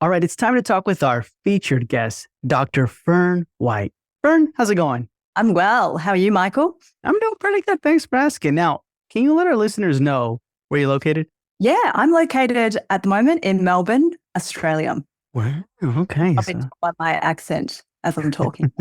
All right, it's time to talk with our featured guest, Dr. Fern White. Fern, how's it going? I'm well. How are you, Michael? I'm doing pretty good. Thanks for asking. Now, can you let our listeners know where you're located? Yeah, I'm located at the moment in Melbourne, Australia. Wow. Okay. I've been told by my accent as I'm talking.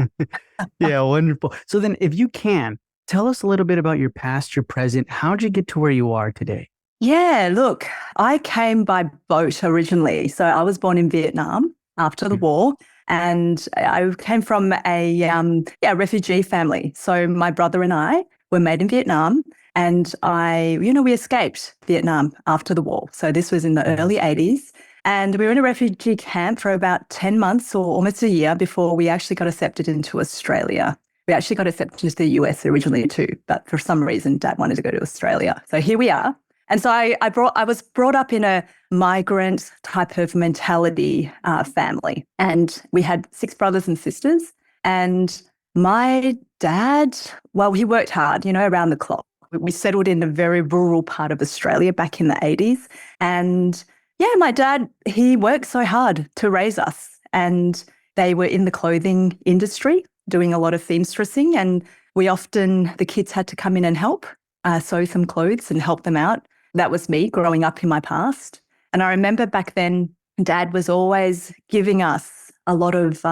Yeah, wonderful. So then, if you can, tell us a little bit about your past, your present. How'd you get to where you are today? Yeah, look, I came by boat originally. So I was born in Vietnam after the Mm. war, and I came from a refugee family. So my brother and I were made in Vietnam, and we escaped Vietnam after the war. So this was in the Mhm. early 80s. And we were in a refugee camp for about 10 months or almost a year before we actually got accepted into Australia. We actually got accepted into the US originally too, but for some reason, Dad wanted to go to Australia. So here we are. And so I was brought up in a migrant type of mentality family, and we had six brothers and sisters. And my dad, well, he worked hard, around the clock. We settled in a very rural part of Australia back in the 80s, and yeah, my dad, he worked so hard to raise us, and they were in the clothing industry doing a lot of seamstressing, and the kids had to come in and help sew some clothes and help them out. That was me growing up in my past. And I remember back then, Dad was always giving us a lot of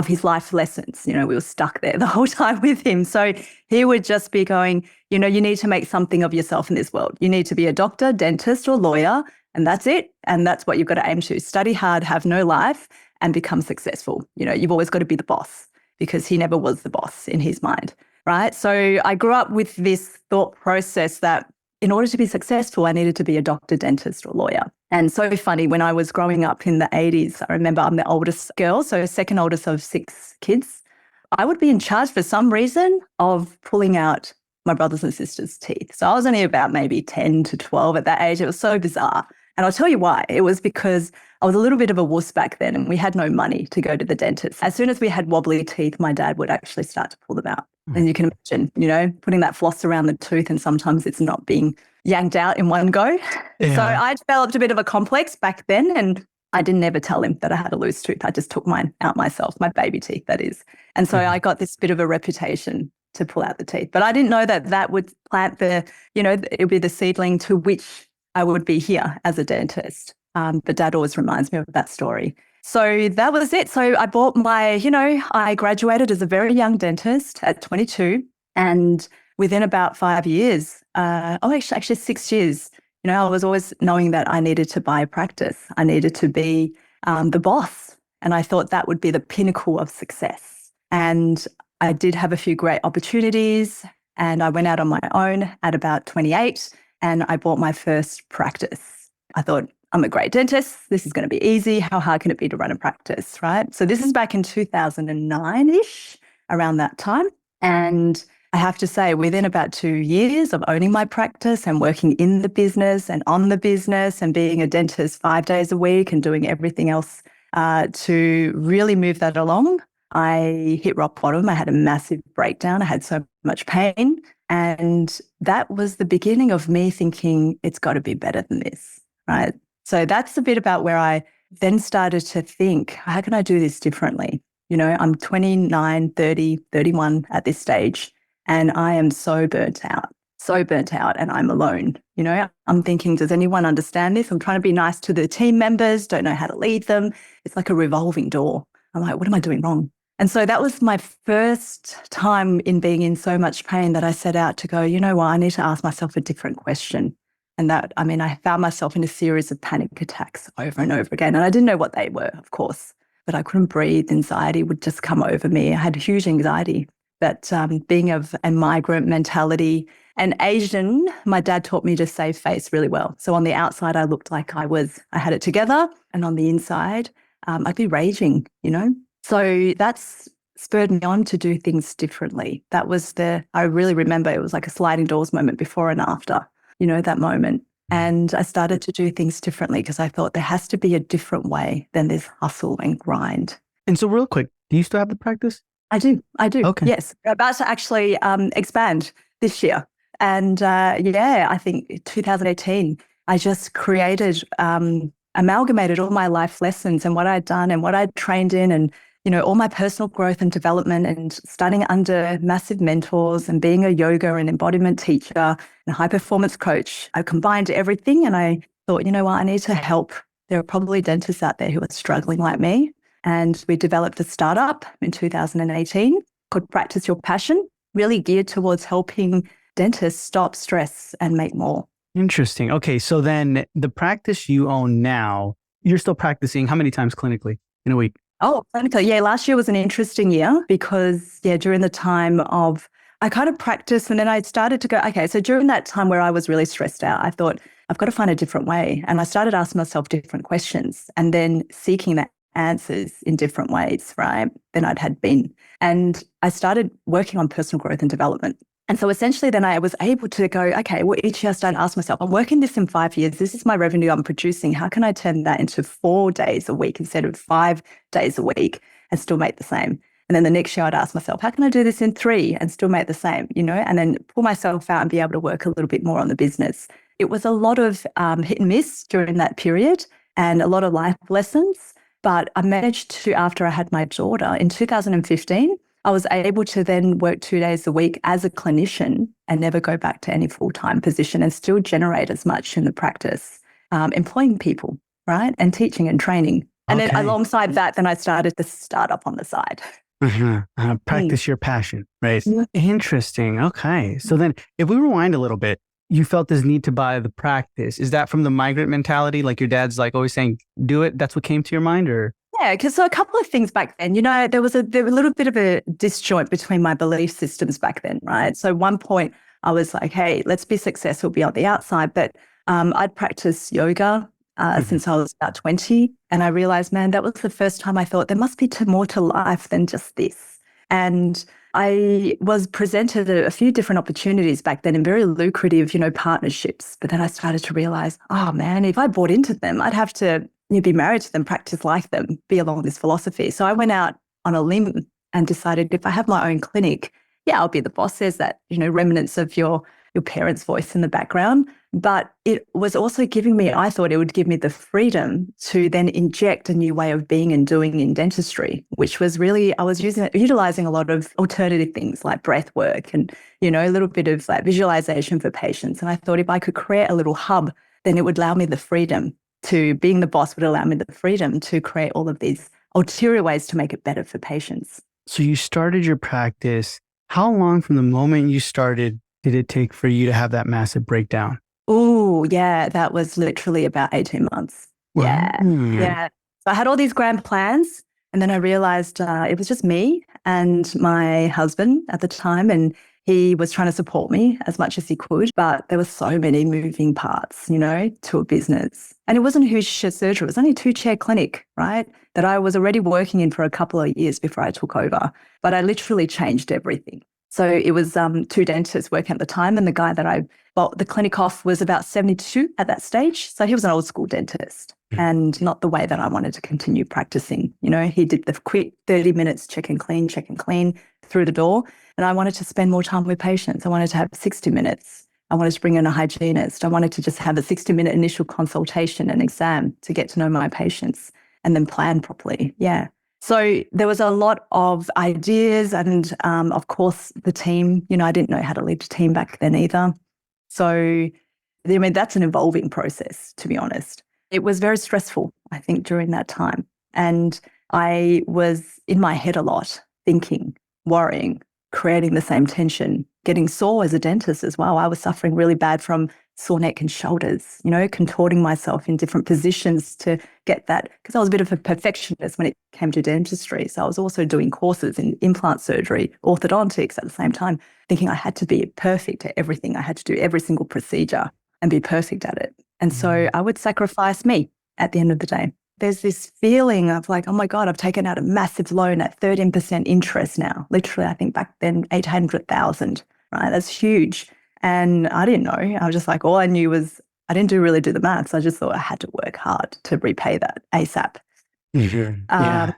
his life lessons. We were stuck there the whole time with him. So he would just be going, you need to make something of yourself in this world. You need to be a doctor, dentist, or lawyer, and that's it. And that's what you've got to aim to. Study hard, have no life, and become successful. You've always got to be the boss, because he never was the boss in his mind, right? So I grew up with this thought process that in order to be successful, I needed to be a doctor, dentist, or lawyer. And so funny, when I was growing up in the 80s, I remember I'm the oldest girl, so second oldest of six kids. I would be in charge for some reason of pulling out my brothers and sisters' teeth. So I was only about maybe 10 to 12 at that age. It was so bizarre. And I'll tell you why. It was because I was a little bit of a wuss back then, and we had no money to go to the dentist. As soon as we had wobbly teeth, my dad would actually start to pull them out. And you can imagine, putting that floss around the tooth, and sometimes it's not being yanked out in one go. So Yeah. I developed a bit of a complex back then, and I didn't ever tell him that I had a loose tooth. I just took mine out myself, my baby teeth, that is. And so Mhm. I got this bit of a reputation to pull out the teeth. But I didn't know that that would plant it would be the seedling to which I would be here as a dentist. But Dad always reminds me of that story. So that was it. So I bought I graduated as a very young dentist at 22. And within about 5 years, actually 6 years, I was always knowing that I needed to buy a practice. I needed to be the boss. And I thought that would be the pinnacle of success. And I did have a few great opportunities. And I went out on my own at about 28, and I bought my first practice. I thought, I'm a great dentist. This is going to be easy. How hard can it be to run a practice, right? So this is back in 2009-ish, around that time. And I have to say, within about 2 years of owning my practice and working in the business and on the business and being a dentist 5 days a week and doing everything else to really move that along, I hit rock bottom. I had a massive breakdown. I had so much pain. And that was the beginning of me thinking, it's got to be better than this, right? So that's a bit about where I then started to think, how can I do this differently? I'm 29, 30, 31 at this stage, and I am so burnt out, and I'm alone. I'm thinking, does anyone understand this? I'm trying to be nice to the team members, don't know how to lead them. It's like a revolving door. I'm like, what am I doing wrong? And so that was my first time in being in so much pain that I set out to go, you know what, I need to ask myself a different question. And I found myself in a series of panic attacks over and over again. And I didn't know what they were, of course, but I couldn't breathe. Anxiety would just come over me. I had huge anxiety. But being of a migrant mentality and Asian, my dad taught me to save face really well. So on the outside, I looked like I had it together. And on the inside, I'd be raging. So that's spurred me on to do things differently. I really remember it was like a sliding doors moment before and after. That moment. And I started to do things differently because I thought there has to be a different way than this hustle and grind. And so, real quick, do you still have the practice? I do. Okay. Yes. We're about to actually expand this year. And I think 2018, I just created amalgamated all my life lessons and what I'd done and what I'd trained in and, all my personal growth and development and studying under massive mentors and being a yoga and embodiment teacher and high performance coach. I combined everything and I thought, you know what, I need to help. There are probably dentists out there who are struggling like me. And we developed a startup in 2018 called Practice Your Passion, really geared towards helping dentists stop stress and make more. Interesting. Okay. So then the practice you own now, you're still practicing how many times clinically in a week? Oh, clinically. Yeah, last year was an interesting year because, during the time of, I kind of practiced and then I started to go, okay, so during that time where I was really stressed out, I thought, I've got to find a different way. And I started asking myself different questions and then seeking the answers in different ways, right, than I'd had been. And I started working on personal growth and development. And so essentially then I was able to go, okay, well, each year I started to ask myself, I'm working this in 5 years. This is my revenue I'm producing. How can I turn that into 4 days a week instead of 5 days a week and still make the same? And then the next year I'd ask myself, how can I do this in 3 and still make the same, and then pull myself out and be able to work a little bit more on the business. It was a lot of hit and miss during that period and a lot of life lessons. But I managed to, after I had my daughter in 2015, I was able to then work 2 days a week as a clinician and never go back to any full-time position and still generate as much in the practice, employing people, right? And teaching and training. And then alongside that, then I started the startup on the side. Practice your passion, right? Yeah. Interesting. Okay. So then if we rewind a little bit, you felt this need to buy the practice. Is that from the migrant mentality? Like your dad's like always saying, do it. That's what came to your mind or? Yeah, because so a couple of things back then, there was a little bit of a disjoint between my belief systems back then, right? So one point I was like, hey, let's be successful, be on the outside. But I'd practiced yoga since I was about 20. And I realized, man, that was the first time I thought there must be more to life than just this. And I was presented a few different opportunities back then and very lucrative, partnerships. But then I started to realize, oh man, if I bought into them, I'd have to be married to them, practice like them, be along this philosophy. So I went out on a limb and decided if I have my own clinic, I'll be the boss. There's that, remnants of your parents' voice in the background. But it was also giving me, I thought it would give me the freedom to then inject a new way of being and doing in dentistry, which was really, I was utilizing a lot of alternative things like breath work and, a little bit of like visualization for patients. And I thought if I could create a little hub, then it would allow me the freedom to, being the boss would allow me the freedom to create all of these ulterior ways to make it better for patients. So you started your practice. How long from the moment you started did it take for you to have that massive breakdown? Oh, yeah, that was literally about 18 months. Wow. Yeah. So I had all these grand plans and then I realized it was just me and my husband at the time, and he was trying to support me as much as he could, but there were so many moving parts, to a business. And it wasn't a huge surgery. It was only a 2-chair clinic, right, that I was already working in for a couple of years before I took over. But I literally changed everything. So it was 2 dentists working at the time, and the guy that I bought the clinic off was about 72 at that stage. So he was an old school dentist and not the way that I wanted to continue practicing. He did the quick 30 minutes, check and clean through the door. And I wanted to spend more time with patients. I wanted to have 60 minutes. I wanted to bring in a hygienist. I wanted to just have a 60-minute initial consultation and exam to get to know my patients and then plan properly. Yeah. So there was a lot of ideas and, of course, the team. I didn't know how to lead a team back then either. So, that's an evolving process, to be honest. It was very stressful, I think, during that time. And I was in my head a lot, thinking, worrying, creating the same tension, getting sore as a dentist as well. I was suffering really bad from sore neck and shoulders, contorting myself in different positions to get that, because I was a bit of a perfectionist when it came to dentistry. So I was also doing courses in implant surgery, orthodontics at the same time, thinking I had to be perfect at everything. I had to do every single procedure and be perfect at it. And so I would sacrifice me at the end of the day. There's this feeling of like, oh my God, I've taken out a massive loan at 13% interest now. Literally, I think back then, 800,000, right? That's huge. And I didn't know. I was just like, all I knew was I didn't really do the maths. I just thought I had to work hard to repay that ASAP.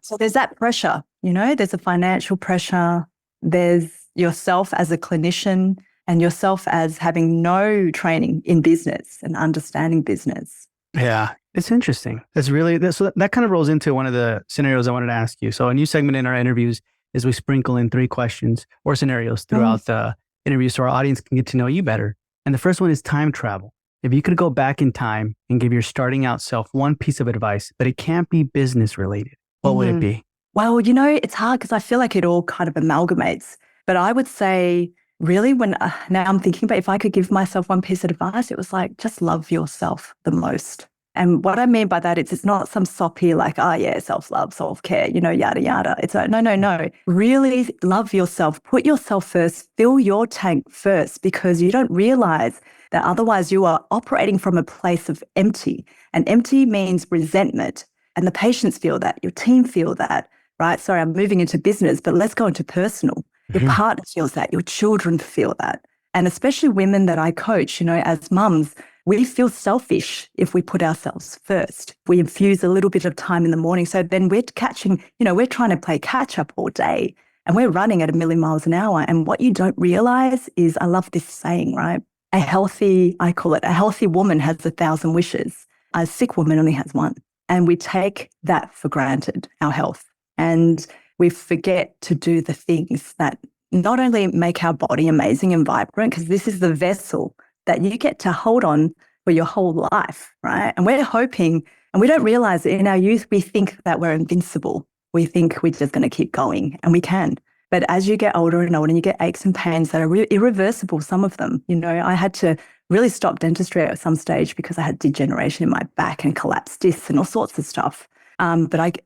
So there's that pressure, there's a financial pressure. There's yourself as a clinician and yourself as having no training in business and understanding business. Yeah, it's interesting. So that kind of rolls into one of the scenarios I wanted to ask you. So a new segment in our interviews is we sprinkle in three questions or scenarios Mm. throughout the interview so our audience can get to know you better. And the first one is time travel. If you could go back in time and give your starting out self one piece of advice, but it can't be business related, what would it Mm. be? Well, it's hard because I feel like it all kind of amalgamates. But I would say, really, when now I'm thinking about if I could give myself one piece of advice, it was like, just love yourself the most. And what I mean by that is it's not some soppy, like, oh, yeah, self love, self care, yada, yada. It's like, no, no, no. Really love yourself. Put yourself first. Fill your tank first because you don't realize that otherwise you are operating from a place of empty. And empty means resentment. And the patients feel that, your team feel that, right? Sorry, I'm moving into business, but let's go into personal. Your Mhm. partner feels that, your children feel that. And especially women that I coach, as mums, we feel selfish if we put ourselves first. We infuse a little bit of time in the morning. So then we're catching, we're trying to play catch up all day and we're running at a million miles an hour. And what you don't realize is, I love this saying, right? I call it, a healthy woman has 1,000 wishes. A sick woman only has one. And we take that for granted, our health. And we forget to do the things that not only make our body amazing and vibrant, because this is the vessel that you get to hold on for your whole life, right? And we're hoping, and we don't realize that in our youth, we think that we're invincible. We think we're just going to keep going, and we can. But as you get older and older and you get aches and pains that are irreversible, some of them, I had to really stop dentistry at some stage because I had degeneration in my back and collapsed discs and all sorts of stuff. But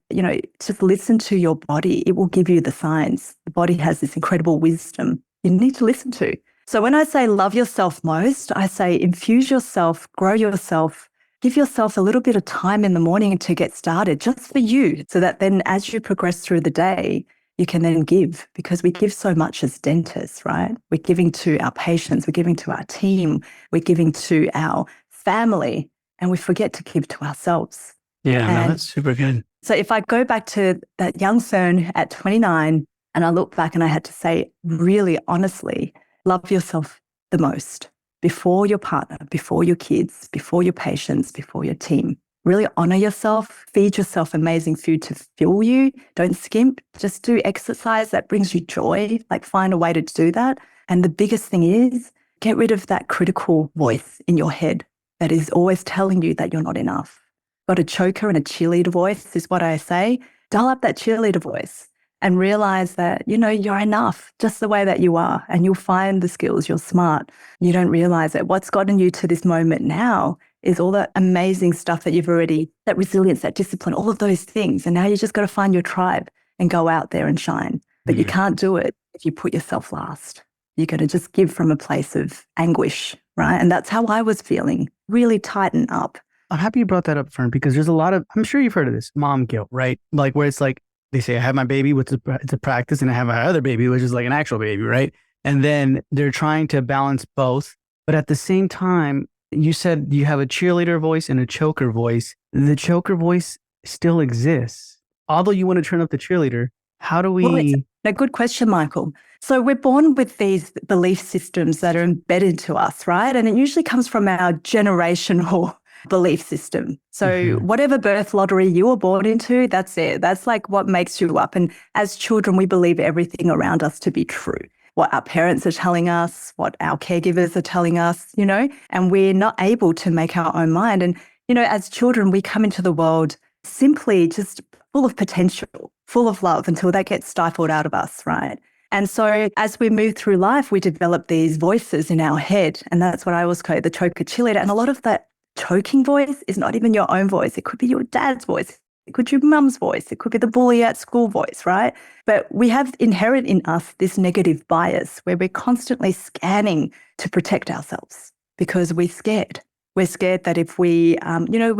just listen to your body. It will give you the signs. The body has this incredible wisdom you need to listen to. So when I say love yourself most, I say infuse yourself, grow yourself, give yourself a little bit of time in the morning to get started just for you so that then as you progress through the day, you can then give because we give so much as dentists, right? We're giving to our patients, we're giving to our team, we're giving to our family, and we forget to give to ourselves. Yeah, no, And that's super good. so if I go back to that young Fern at 29 and I look back and I had to say, really honestly, love yourself the most before your partner, before your kids, before your patients, before your team. Really honor yourself, feed yourself amazing food to fuel you. Don't skimp, just do exercise that brings you joy, like find a way to do that. And the biggest thing is get rid of that critical voice in your head that is always telling you that you're not enough. Got a choker and a cheerleader voice is what I say. Dial up that cheerleader voice and realize that, you're enough just the way that you are and you'll find the skills, you're smart. You don't realize that what's gotten you to this moment now is all that amazing stuff that you've already, that resilience, that discipline, all of those things. And now you just got to find your tribe and go out there and shine. But you can't do it if you put yourself last. You're going to just give from a place of anguish, right? And that's how I was feeling, really tighten up. I'm happy you brought that up, Fern, because there's a lot of, I'm sure you've heard of this, mom guilt, right? Like where it's like, they say, I have my baby, which is it's a practice, and I have my other baby, which is like an actual baby, right? And then they're trying to balance both. But at the same time, you said you have a cheerleader voice and a choker voice. The choker voice still exists. Although you want to turn up the cheerleader, how do Well, it's we? a good question, Michael. So we're born with these belief systems that are embedded to us, right? And it usually comes from our generational belief system. So Mhm. whatever birth lottery you were born into, that's it. That's like what makes you up. And as children, we believe everything around us to be true. What our parents are telling us, what our caregivers are telling us, and we're not able to make our own mind. And, as children, we come into the world simply just full of potential, full of love until that gets stifled out of us, right? And so as we move through life, we develop these voices in our head. And that's what I always call the choker cheerleader. And a lot of that choking voice is not even your own voice. It could be your dad's voice. It could be your mum's voice. It could be the bully at school voice, right? But we have inherent in us this negative bias where we're constantly scanning to protect ourselves because we're scared. We're scared that if we're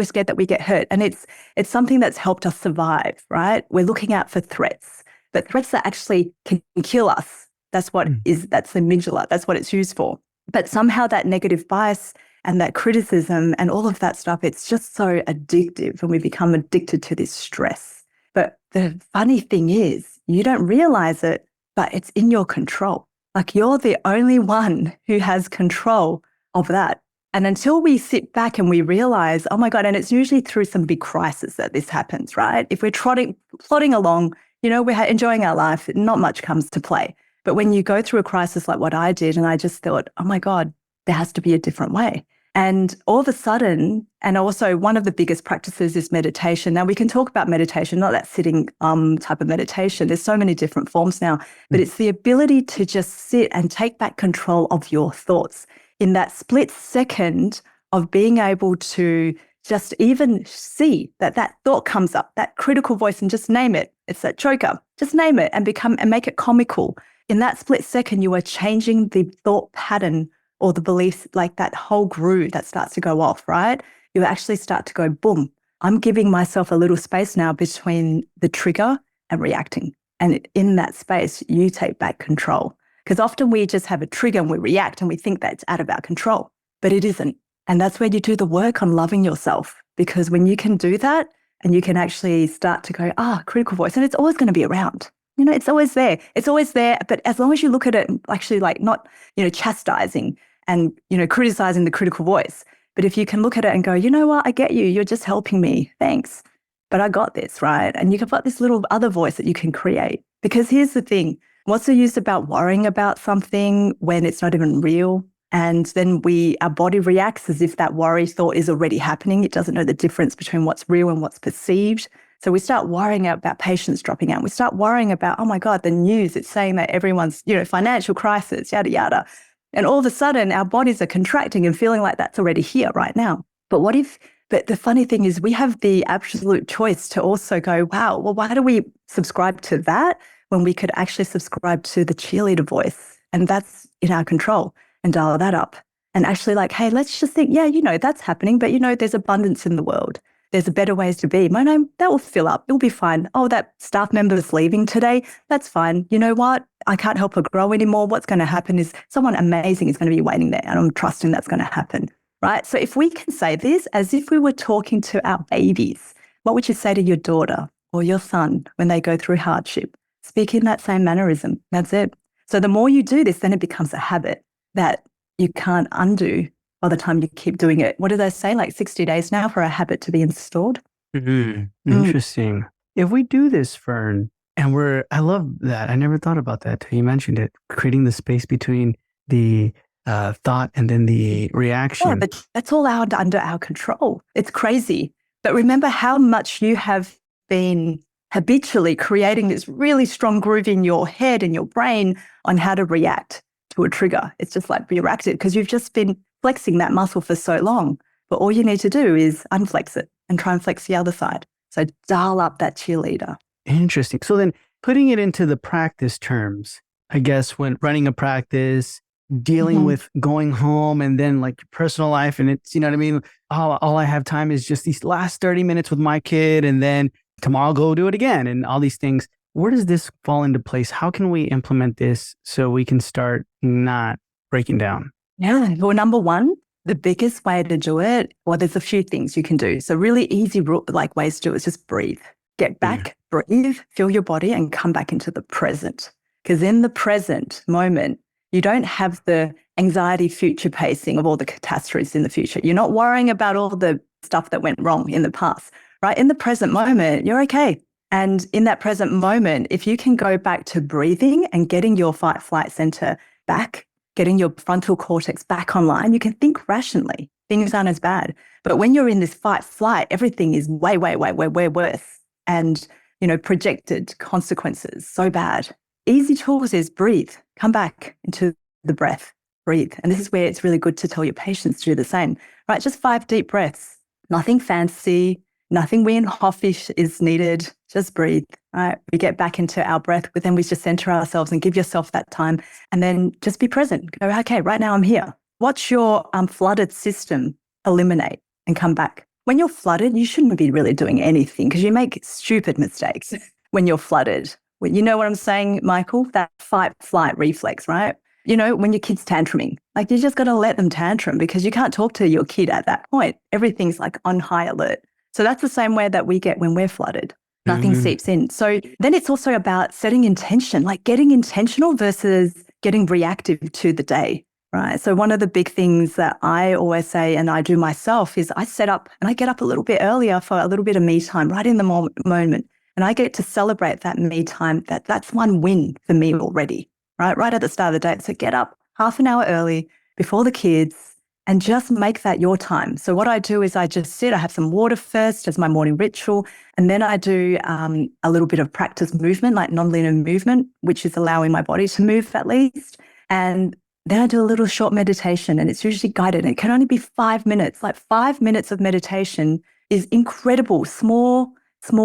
scared that we get hurt. And it's something that's helped us survive, right? We're looking out for threats, but threats that actually can kill us. That's the amygdala. That's what it's used for. But somehow that negative bias and that criticism and all of that stuff, it's just so addictive and we become addicted to this stress. But the funny thing is, you don't realize it, but it's in your control. Like you're the only one who has control of that. And until we sit back and we realize, oh my God, and it's usually through some big crisis that this happens, right? If we're plodding along, we're enjoying our life, not much comes to play. But when you go through a crisis like what I did, and I just thought, oh my God, there has to be a different way. And all of a sudden, and also one of the biggest practices is meditation. Now we can talk about meditation, not that sitting type of meditation. There's so many different forms now, but it's the ability to just sit and take back control of your thoughts in that split second of being able to just even see that thought comes up, that critical voice, and just name it. It's that choker. Just name it and make it comical. In that split second, you are changing the thought pattern or the beliefs, like that whole groove that starts to go off, right? You actually start to go, boom, I'm giving myself a little space now between the trigger and reacting. And in that space, you take back control. Because often we just have a trigger and we react and we think that it's out of our control, but it isn't. And that's where you do the work on loving yourself. Because when you can do that and you can actually start to go, critical voice, and it's always going to be around. It's always there. It's always there. But as long as you look at it, actually like not, chastising and, criticizing the critical voice. But if you can look at it and go, you know what, I get you. You're just helping me. Thanks. But I got this, right? And you've got this little other voice that you can create. Because here's the thing. What's the use about worrying about something when it's not even real? And then our body reacts as if that worry thought is already happening. It doesn't know the difference between what's real and what's perceived. So we start worrying about patients dropping out. We start worrying about, oh my God, the news, it's saying that everyone's, financial crisis, yada, yada. And all of a sudden our bodies are contracting and feeling like that's already here right now. But the funny thing is we have the absolute choice to also go, wow, well, why do we subscribe to that when we could actually subscribe to the cheerleader voice? And that's in our control, and dial that up. And actually like, hey, let's just think, yeah, that's happening, but there's abundance in the world. There's better ways to be. My name, that will fill up. It'll be fine. Oh, that staff member is leaving today. That's fine. You know what? I can't help her grow anymore. What's going to happen is someone amazing is going to be waiting there, and I'm trusting that's going to happen, right? So if we can say this as if we were talking to our babies, what would you say to your daughter or your son when they go through hardship? Speak in that same mannerism. That's it. So the more you do this, then it becomes a habit that you can't undo by the time you keep doing it. What do they say? Like 60 days now for a habit to be installed? Interesting. If we do this, Fern, and I love that. I never thought about that till you mentioned it, creating the space between the thought and then the reaction. Yeah, but that's all under our control. It's crazy. But remember how much you have been habitually creating this really strong groove in your head and your brain on how to react to a trigger. It's just like reactive because you've just been flexing that muscle for so long. But all you need to do is unflex it and try and flex the other side. So dial up that cheerleader. Interesting. So then putting it into the practice terms, I guess when running a practice, dealing with going home and then like your personal life, and it's, you know what I mean? All I have time is just these last 30 minutes with my kid, and then tomorrow I'll go do it again, and all these things. Where does this fall into place? How can we implement this so we can start not breaking down? Yeah. Well, number one, the biggest way to do it, well, there's a few things you can do. So really easy ways to do it is just breathe. Get back, breathe, feel your body, and come back into the present. Because in the present moment, you don't have the anxiety future pacing of all the catastrophes in the future. You're not worrying about all the stuff that went wrong in the past, right? In the present moment, you're okay. And in that present moment, if you can go back to breathing and getting your fight flight center back, getting your frontal cortex back online, you can think rationally. Things aren't as bad. But when you're in this fight flight, everything is way, way, way, way, way worse. And, projected consequences, so bad. Easy tools is breathe, come back into the breath, breathe. And this is where it's really good to tell your patients to do the same, right? Just 5 deep breaths, nothing fancy, nothing Wim Hofish is needed. Just breathe, right? We get back into our breath, but then we just center ourselves and give yourself that time, and then just be present. Go, okay, right now I'm here. Watch your flooded system eliminate and come back. When you're flooded, you shouldn't be really doing anything because you make stupid mistakes when you're flooded. You know what I'm saying, Michael? That fight-flight reflex, right? When your kid's tantruming, like you just got to let them tantrum because you can't talk to your kid at that point. Everything's like on high alert. So that's the same way that we get when we're flooded. Nothing seeps in. So then it's also about setting intention, like getting intentional versus getting reactive to the day, right? So one of the big things that I always say, and I do myself, is I set up and I get up a little bit earlier for a little bit of me time right in the moment. And I get to celebrate that me time. That's one win for me already, right? Right at the start of the day. So get up half an hour early before the kids and just make that your time. So what I do is I just sit, I have some water first as my morning ritual. And then I do a little bit of practice movement, like nonlinear movement, which is allowing my body to move at least. And then I do a little short meditation, and it's usually guided. And it can only be 5 minutes. Like 5 minutes of meditation is incredible. Small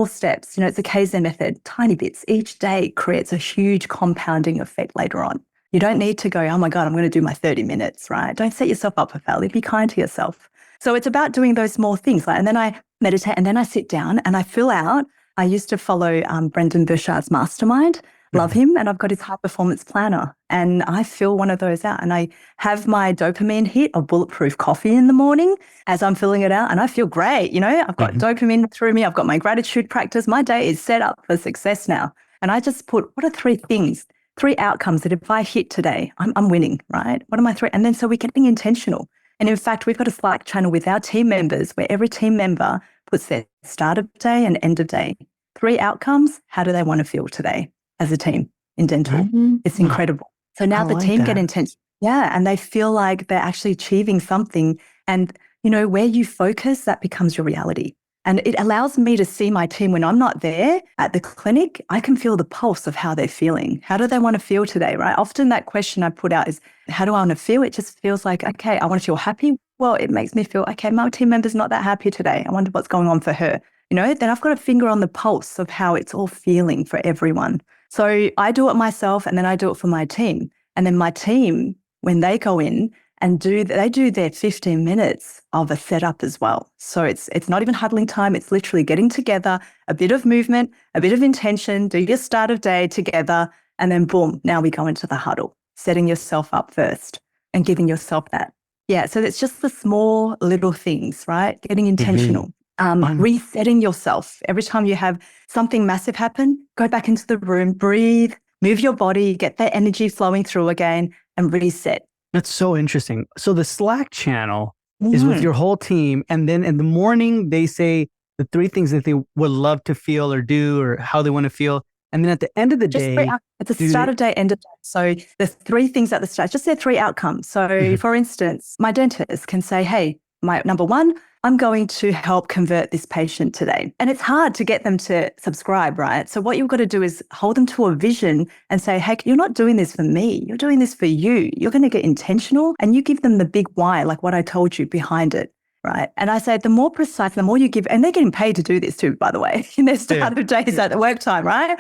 steps. It's a Kaizen method. Tiny bits each day creates a huge compounding effect later on. You don't need to go, oh my God, I'm going to do my 30 minutes, right? Don't set yourself up for failure. Be kind to yourself. So it's about doing those small things. And then I meditate, and then I sit down and I fill out. I used to follow Brendan Burchard's mastermind. Love him. And I've got his high performance planner, and I fill one of those out, and I have my dopamine hit of bulletproof coffee in the morning as I'm filling it out, and I feel great. I've got dopamine through me. I've got my gratitude practice. My day is set up for success now. And I just put, what are 3 things, 3 outcomes that if I hit today, I'm winning, right? What are my 3? And then so we're getting intentional. And in fact, we've got a Slack channel with our team members where every team member puts their start of day and end of day. 3 outcomes. How do they want to feel today as a team in dental? It's incredible. So now the team get intentional. Yeah. And they feel like they're actually achieving something. And, where you focus, that becomes your reality. And it allows me to see my team when I'm not there at the clinic. I can feel the pulse of how they're feeling. How do they want to feel today, right? Often that question I put out is, how do I want to feel? It just feels like, okay, I want to feel happy. Well, it makes me feel, okay, my team member's not that happy today. I wonder what's going on for her. Then I've got a finger on the pulse of how it's all feeling for everyone. So I do it myself, and then I do it for my team. And then my team, when they go in and they do their 15 minutes of a setup as well. So it's not even huddling time. It's literally getting together, a bit of movement, a bit of intention, do your start of day together, and then boom, now we go into the huddle, setting yourself up first and giving yourself that. Yeah, so it's just the small little things, right? Getting intentional. Resetting yourself. Every time you have something massive happen, go back into the room, breathe, move your body, get that energy flowing through again, and reset. That's so interesting. So the Slack channel is with your whole team. And then in the morning, they say the 3 things that they would love to feel or do or how they want to feel. And then at the end of the day, it's a start of day, end of day. So the 3 things at the start, just their 3 outcomes. So for instance, my dentist can say, hey, my number 1, I'm going to help convert this patient today. And it's hard to get them to subscribe, right? So what you've got to do is hold them to a vision and say, hey, you're not doing this for me. You're doing this for you. You're going to get intentional, and you give them the big why, like what I told you behind it, right? And I say, the more precise, the more you give, and they're getting paid to do this too, by the way, in their start of days at the work time, right?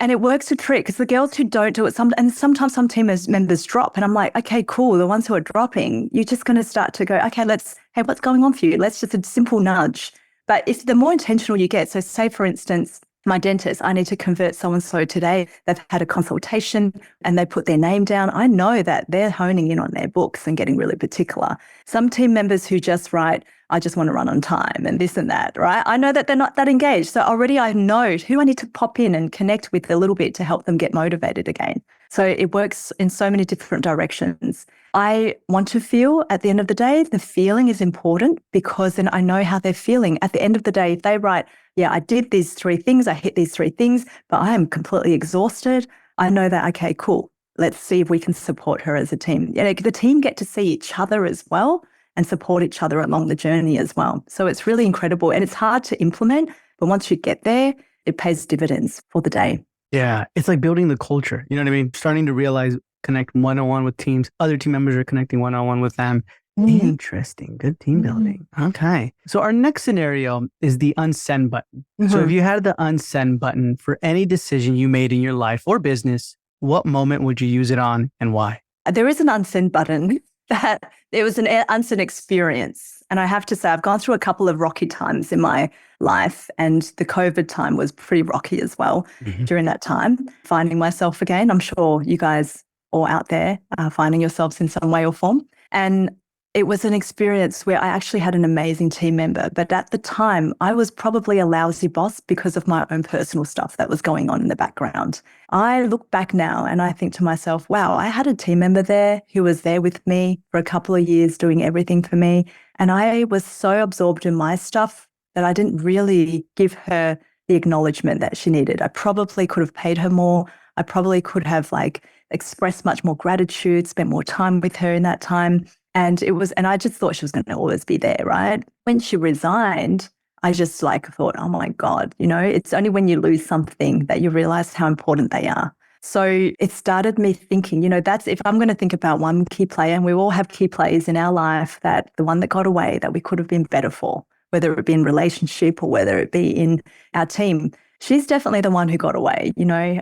And it works a trick, because the girls who don't do it, sometimes some team members drop. And I'm like, okay, cool. The ones who are dropping, you're just going to start to go, okay, hey, what's going on for you? Let's just a simple nudge. But if the more intentional you get, so say, for instance, my dentist, I need to convert so-and-so today. They've had a consultation and they put their name down. I know that they're honing in on their books and getting really particular. Some team members who just write, I just want to run on time and this and that, right? I know that they're not that engaged. So already I know who I need to pop in and connect with a little bit to help them get motivated again. So it works in so many different directions. I want to feel, at the end of the day, the feeling is important, because then I know how they're feeling. At the end of the day, if they write, yeah, I did these 3 things, I hit these 3 things, but I am completely exhausted, I know that, okay, cool. Let's see if we can support her as a team. The team get to see each other as well and support each other along the journey as well. So it's really incredible, and it's hard to implement, but once you get there, it pays dividends for the day. Yeah, it's like building the culture. You know what I mean? Starting to realize, connect one-on-one with teams. Other team members are connecting one-on-one with them. Interesting. Good team building. Okay. So our next scenario is the unsend button. So if you had the unsend button for any decision you made in your life or business, what moment would you use it on and why? There is an unsend button. That it was an unsend experience. And I have to say, I've gone through a couple of rocky times in my life, and the COVID time was pretty rocky as well during that time. Finding myself again, I'm sure you guys all out there are finding yourselves in some way or form. And it was an experience where I actually had an amazing team member. But at the time, I was probably a lousy boss because of my own personal stuff that was going on in the background. I look back now and I think to myself, wow, I had a team member there who was there with me for a couple of years doing everything for me. And I was so absorbed in my stuff that I didn't really give her the acknowledgement that she needed. I probably could have paid her more. I probably could have expressed much more gratitude, spent more time with her in that time. And I just thought she was going to always be there, right? When she resigned, I just thought, oh my God, it's only when you lose something that you realize how important they are. So it started me thinking, that's if I'm going to think about one key player, and we all have key players in our life, that the one that got away that we could have been better for, whether it be in relationship or whether it be in our team. She's definitely the one who got away.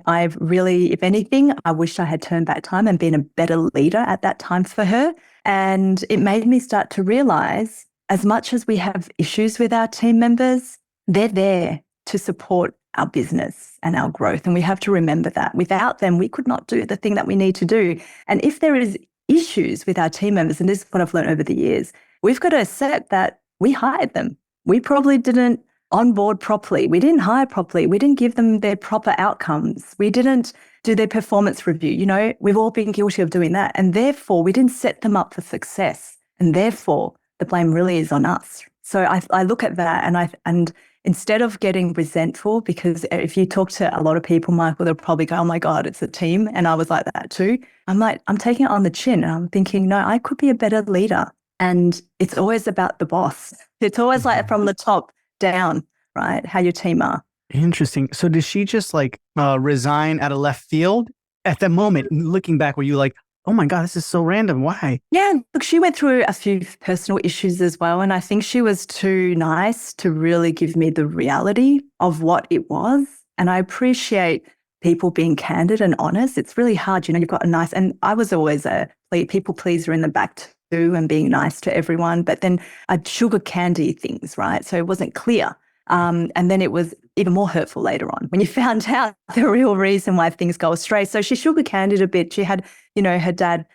I've really, if anything, I wish I had turned back time and been a better leader at that time for her. And it made me start to realize, as much as we have issues with our team members, they're there to support our business and our growth. And we have to remember that. Without them, we could not do the thing that we need to do. And if there is issues with our team members, and this is what I've learned over the years, we've got to accept that we hired them. We probably didn't onboard properly. We didn't hire properly. We didn't give them their proper outcomes. We didn't do their performance review. We've all been guilty of doing that. And therefore, we didn't set them up for success. And therefore, the blame really is on us. So I look at that and instead of getting resentful, because if you talk to a lot of people, Michael, they'll probably go, oh my God, it's a team. And I was like that too. I'm taking it on the chin and I'm thinking, no, I could be a better leader. And it's always about the boss. It's always from the top down, right? How your team are. Interesting. So did she just resign out of left field at that moment? Looking back, were you like, oh my God, this is so random. Why? Yeah, look, she went through a few personal issues as well. And I think she was too nice to really give me the reality of what it was. And I appreciate people being candid and honest. It's really hard. You've got and I was always a people pleaser in the back too, and being nice to everyone. But then I'd sugar candy things, right? So it wasn't clear. And then it was even more hurtful later on when you found out the real reason why things go astray. So she sugar candied a bit. She had, her dad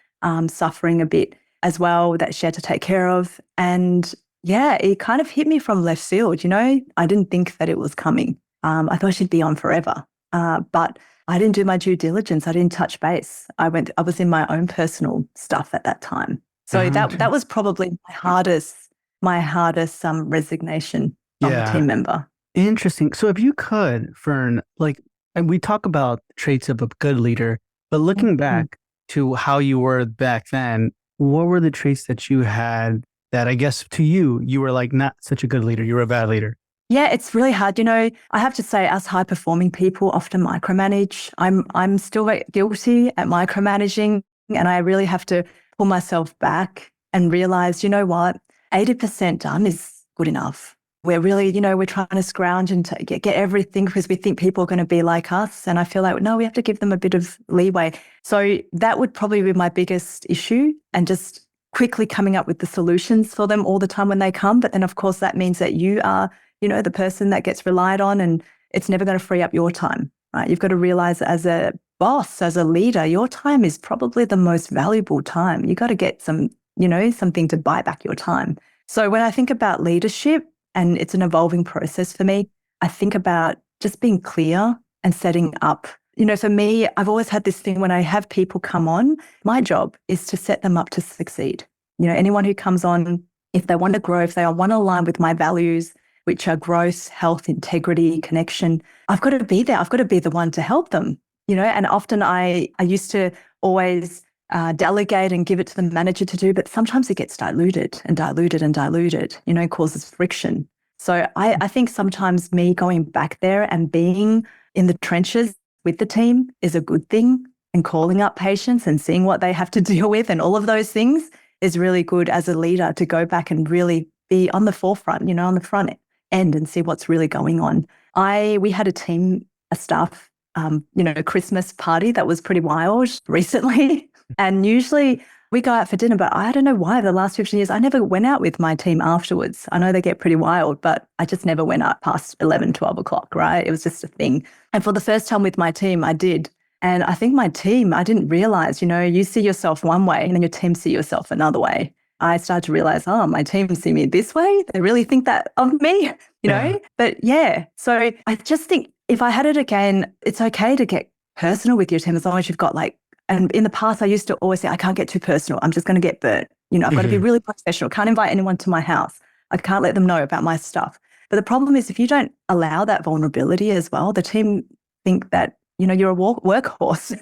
suffering a bit as well that she had to take care of. And yeah, it kind of hit me from left field. I didn't think that it was coming. I thought she'd be on forever. But I didn't do my due diligence. I didn't touch base. I was in my own personal stuff at that time. So that was probably my hardest resignation from a team member. Interesting. So if you could, Fern, and we talk about traits of a good leader, but looking back to how you were back then, what were the traits that you had that I guess to you were not such a good leader, you were a bad leader? Yeah, it's really hard. I have to say, us high-performing people often micromanage. I'm still guilty at micromanaging, and I really have to pull myself back and realize, what, 80% done is good enough. We're really, we're trying to scrounge and to get everything because we think people are going to be like us. And I feel no, we have to give them a bit of leeway. So that would probably be my biggest issue, and just quickly coming up with the solutions for them all the time when they come. But then, of course, that means that you are, the person that gets relied on, and it's never going to free up your time, right? You've got to realize as a boss, as a leader, your time is probably the most valuable time. You got to get something to buy back your time. So when I think about leadership, and it's an evolving process for me, I think about just being clear and setting up. For me, I've always had this thing when I have people come on, my job is to set them up to succeed. Anyone who comes on, if they want to grow, if they want to align with my values, which are growth, health, integrity, connection, I've got to be there. I've got to be the one to help them, and often I used to always delegate and give it to the manager to do, but sometimes it gets diluted and diluted and diluted, causes friction. So I think sometimes me going back there and being in the trenches with the team is a good thing, and calling up patients and seeing what they have to deal with and all of those things is really good as a leader, to go back and really be on the forefront, on the front end and see what's really going on. We had a staff, Christmas party that was pretty wild recently. And usually we go out for dinner, but I don't know why the last 15 years, I never went out with my team afterwards. I know they get pretty wild, but I just never went out past 11, 12 o'clock, right? It was just a thing. And for the first time with my team, I did. And I think my team, I didn't realize, you see yourself one way and then your team see yourself another way. I started to realize, oh, my team see me this way. They really think that of me, you know? But yeah, so I just think if I had it again, it's okay to get personal with your team as long as you've got like, and in the past, I used to always say, I can't get too personal. I'm just going to get burnt. You know, I've got to be really professional. Can't invite anyone to my house. I can't let them know about my stuff. But the problem is if you don't allow that vulnerability as well, the team think that, you know, you're a workhorse.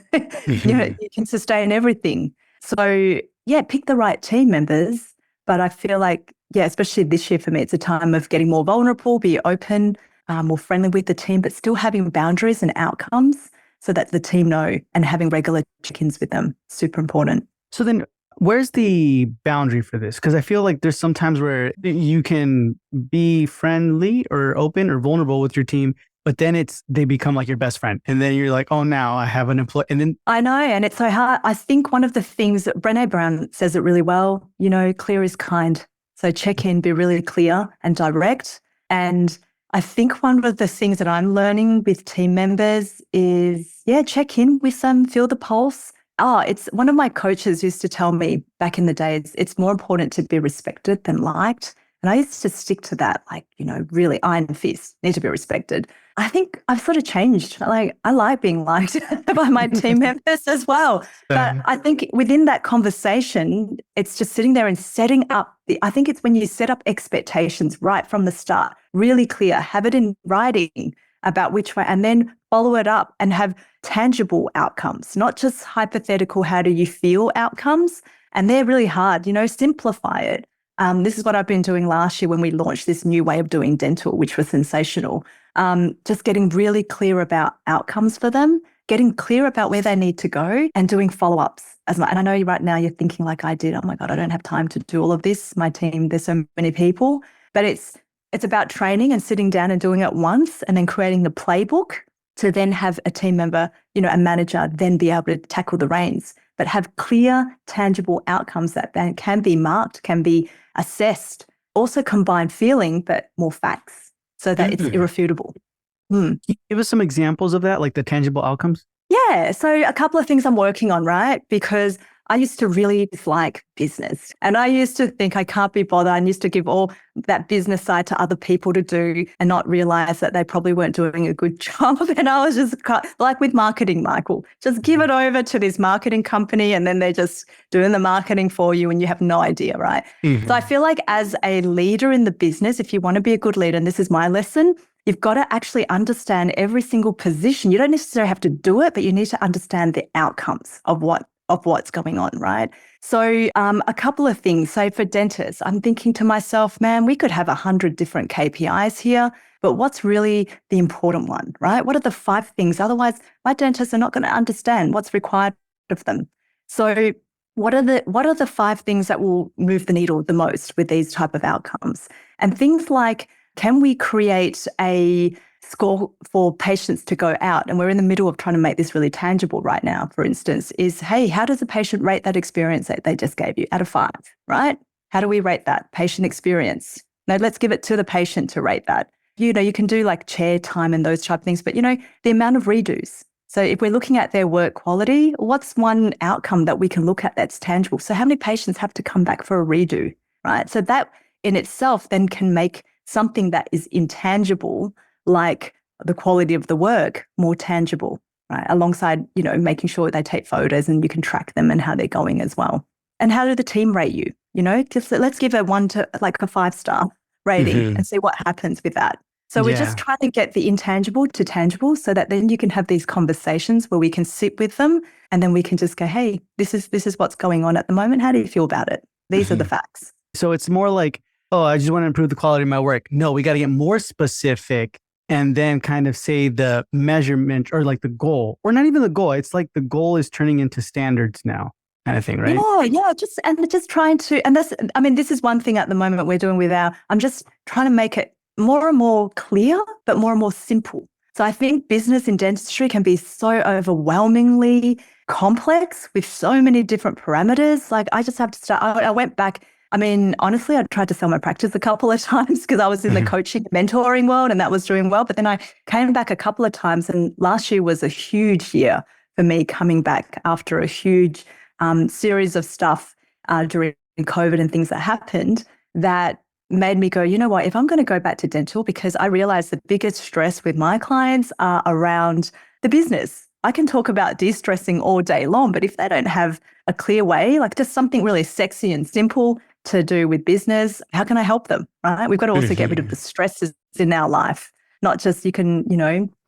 You know, you can sustain everything. So yeah, pick the right team members. But I feel like, yeah, especially this year for me, it's a time of getting more vulnerable, be open, more friendly with the team, but still having boundaries and outcomes so that the team know, and having regular check-ins with them. Super important. So then where's the boundary for this? Because I feel like there's some times where you can be friendly or open or vulnerable with your team, but then they become like your best friend. And then you're like, oh, now I have an employee. And then I know, and it's so hard. I think one of the things that Brené Brown says it really well, you know, clear is kind. So check in, be really clear and direct. And I think one of the things that I'm learning with team members is, yeah, check in with them, feel the pulse. It's one of my coaches used to tell me back in the days, it's more important to be respected than liked. And I used to stick to that, like, you know, really iron fist, need to be respected. I think I've sort of changed. Like, I like being liked by my team members as well. But I think within that conversation, it's just sitting there and setting up I think it's when you set up expectations right from the start, really clear, have it in writing about which way, and then follow it up and have tangible outcomes, not just hypothetical, how do you feel outcomes? And they're really hard, you know, simplify it. This is what I've been doing last year when we launched this new way of doing dental, which was sensational. Just getting really clear about outcomes for them, getting clear about where they need to go, and doing follow-ups. And I know right now you're thinking like I did, oh my God, I don't have time to do all of this. My team, there's so many people. But it's about training and sitting down and doing it once, and then creating the playbook to then have a team member, you know, a manager, then be able to tackle the reins, but have clear, tangible outcomes that then can be marked, can be assessed, also combine feeling, but more facts so that it's irrefutable. Can you give us some examples of that, like the tangible outcomes? Yeah. So a couple of things I'm working on, right? Because I used to really dislike business, and I used to think I can't be bothered. I used to give all that business side to other people to do and not realize that they probably weren't doing a good job. And I was just like with marketing, Michael, just give it over to this marketing company and then they're just doing the marketing for you and you have no idea, right? So I feel like as a leader in the business, if you want to be a good leader, and this is my lesson, you've got to actually understand every single position. You don't necessarily have to do it, but you need to understand the outcomes of what's going on, right? So a couple of things. So for dentists, I'm thinking to myself, man, we could have 100 different KPIs here, but what's really the important one, right? What are the 5 things? Otherwise, my dentists are not going to understand what's required of them. So what are the 5 things that will move the needle the most with these type of outcomes? And things like, can we create a score for patients to go out? And we're in the middle of trying to make this really tangible right now, for instance, is, hey, how does a patient rate that experience that they just gave you out of 5, right? How do we rate that patient experience? No, let's give it to the patient to rate that. You know, you can do like chair time and those type of things, but you know, the amount of redos. So if we're looking at their work quality, what's one outcome that we can look at that's tangible? So how many patients have to come back for a redo, right? So that in itself then can make something that is intangible, like the quality of the work, more tangible, right? Alongside, you know, making sure they take photos and you can track them and how they're going as well. And how do the team rate you? You know, just let's give a 1 to like a 5-star rating and see what happens with that. So we're just trying to get the intangible to tangible so that then you can have these conversations where we can sit with them and then we can just go, hey, this is what's going on at the moment. How do you feel about it? These are the facts. So it's more like, oh, I just want to improve the quality of my work. No, we got to get more specific and then kind of say the measurement or like the goal, or not even the goal. It's like the goal is turning into standards now kind of thing, right? Yeah. Just trying to, and that's, I mean, this is one thing at the moment we're doing with I'm just trying to make it more and more clear, but more and more simple. So I think business in dentistry can be so overwhelmingly complex with so many different parameters. Like I just have to start, I went back. I mean, honestly, I tried to sell my practice a couple of times because I was in the coaching, mentoring world, and that was doing well. But then I came back a couple of times, and last year was a huge year for me coming back after a huge series of stuff during COVID and things that happened that made me go, you know what, if I'm going to go back to dental, because I realized the biggest stress with my clients are around the business. I can talk about de-stressing all day long, but if they don't have a clear way, like just something really sexy and simple to do with business, how can I help them, right? We've got to also get rid of the stresses in our life. Not just you can,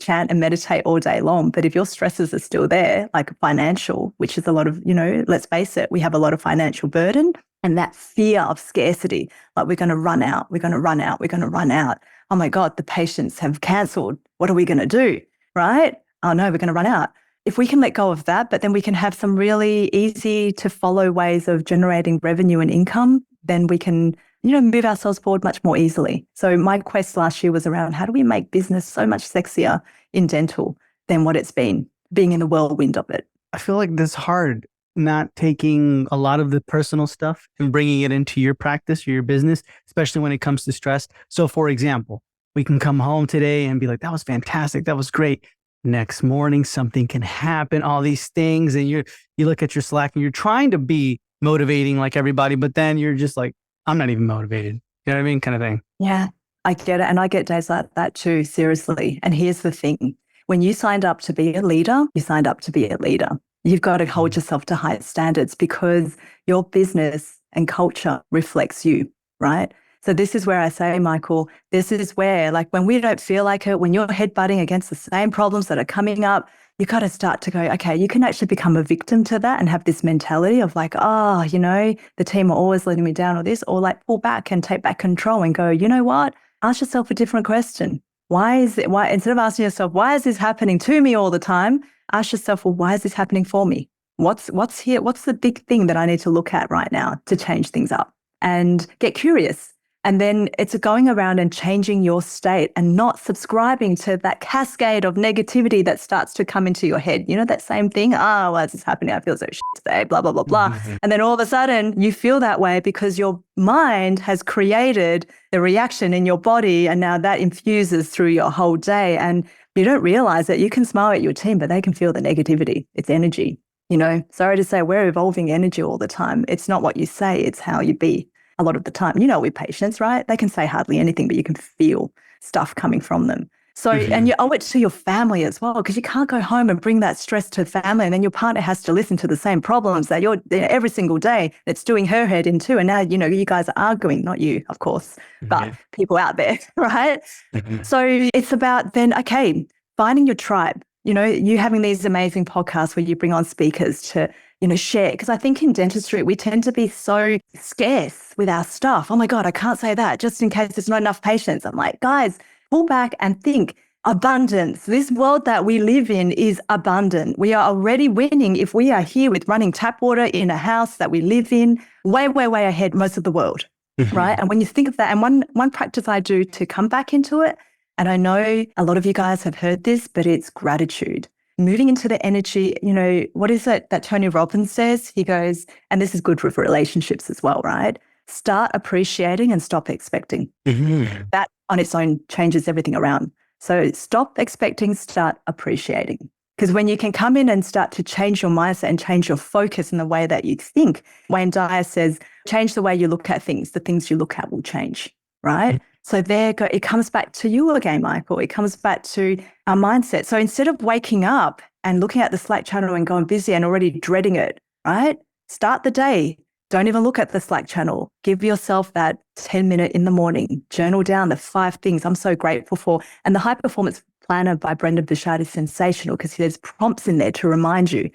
chant and meditate all day long, but if your stresses are still there, like financial, which is a lot of, let's face it, we have a lot of financial burden and that fear of scarcity, like we're going to run out, we're going to run out, we're going to run out. Oh my God, the patients have cancelled. What are we going to do, right? Oh no, we're going to run out. If we can let go of that, but then we can have some really easy to follow ways of generating revenue and income, then we can, move ourselves forward much more easily. So my quest last year was around how do we make business so much sexier in dental than what it's been, being in the whirlwind of it. I feel like this hard not taking a lot of the personal stuff and bringing it into your practice or your business, especially when it comes to stress. So for example, we can come home today and be like, that was fantastic. That was great. Next morning, something can happen, all these things. And you look at your Slack and you're trying to be motivating like everybody, but then you're just like, I'm not even motivated. You know what I mean? Kind of thing. Yeah, I get it. And I get days like that too, seriously. And here's the thing. When you signed up to be a leader, you signed up to be a leader. You've got to hold yourself to high standards because your business and culture reflects you, right? So this is where I say, Michael, this is where, like, when we don't feel like it, when you're headbutting against the same problems that are coming up, you got to start to go, okay, you can actually become a victim to that and have this mentality of like, oh, the team are always letting me down or this, or like pull back and take back control and go, you know what? Ask yourself a different question. Why instead of asking yourself, why is this happening to me all the time? Ask yourself, well, why is this happening for me? What's here? What's the big thing that I need to look at right now to change things up? And get curious. And then it's going around and changing your state and not subscribing to that cascade of negativity that starts to come into your head. You know, that same thing. Oh, why is this happening? I feel so shit today, blah, blah, blah, blah. And then all of a sudden you feel that way because your mind has created the reaction in your body. And now that infuses through your whole day. And you don't realize that you can smile at your team, but they can feel the negativity. It's energy. Sorry to say, we're evolving energy all the time. It's not what you say, it's how you be. A lot of the time, with patients, right? They can say hardly anything, but you can feel stuff coming from them. So, and you owe it to your family as well, because you can't go home and bring that stress to family. And then your partner has to listen to the same problems that you're every single day. It's doing her head in too. And now, you guys are arguing, not you, of course, but people out there, right? So it's about then, okay, finding your tribe, you having these amazing podcasts where you bring on speakers to, share. Because I think in dentistry, we tend to be so scarce with our stuff. Oh my God, I can't say that just in case there's not enough patients. I'm like, guys, pull back and think abundance. This world that we live in is abundant. We are already winning if we are here with running tap water in a house that we live in, way, way, way ahead most of the world, right? And when you think of that, and one practice I do to come back into it, and I know a lot of you guys have heard this, but it's gratitude. Moving into the energy, what is it that Tony Robbins says? He goes, and this is good for relationships as well, right? Start appreciating and stop expecting. That on its own changes everything around. So stop expecting, start appreciating. Because when you can come in and start to change your mindset and change your focus in the way that you think, Wayne Dyer says, change the way you look at things, the things you look at will change, right? So it comes back to you again, Michael. It comes back to our mindset. So instead of waking up and looking at the Slack channel and going busy and already dreading it, right? Start the day. Don't even look at the Slack channel. Give yourself that 10-minute in the morning. Journal down the 5 things I'm so grateful for. And the High Performance Planner by Brendan Burchard is sensational because there's prompts in there to remind you.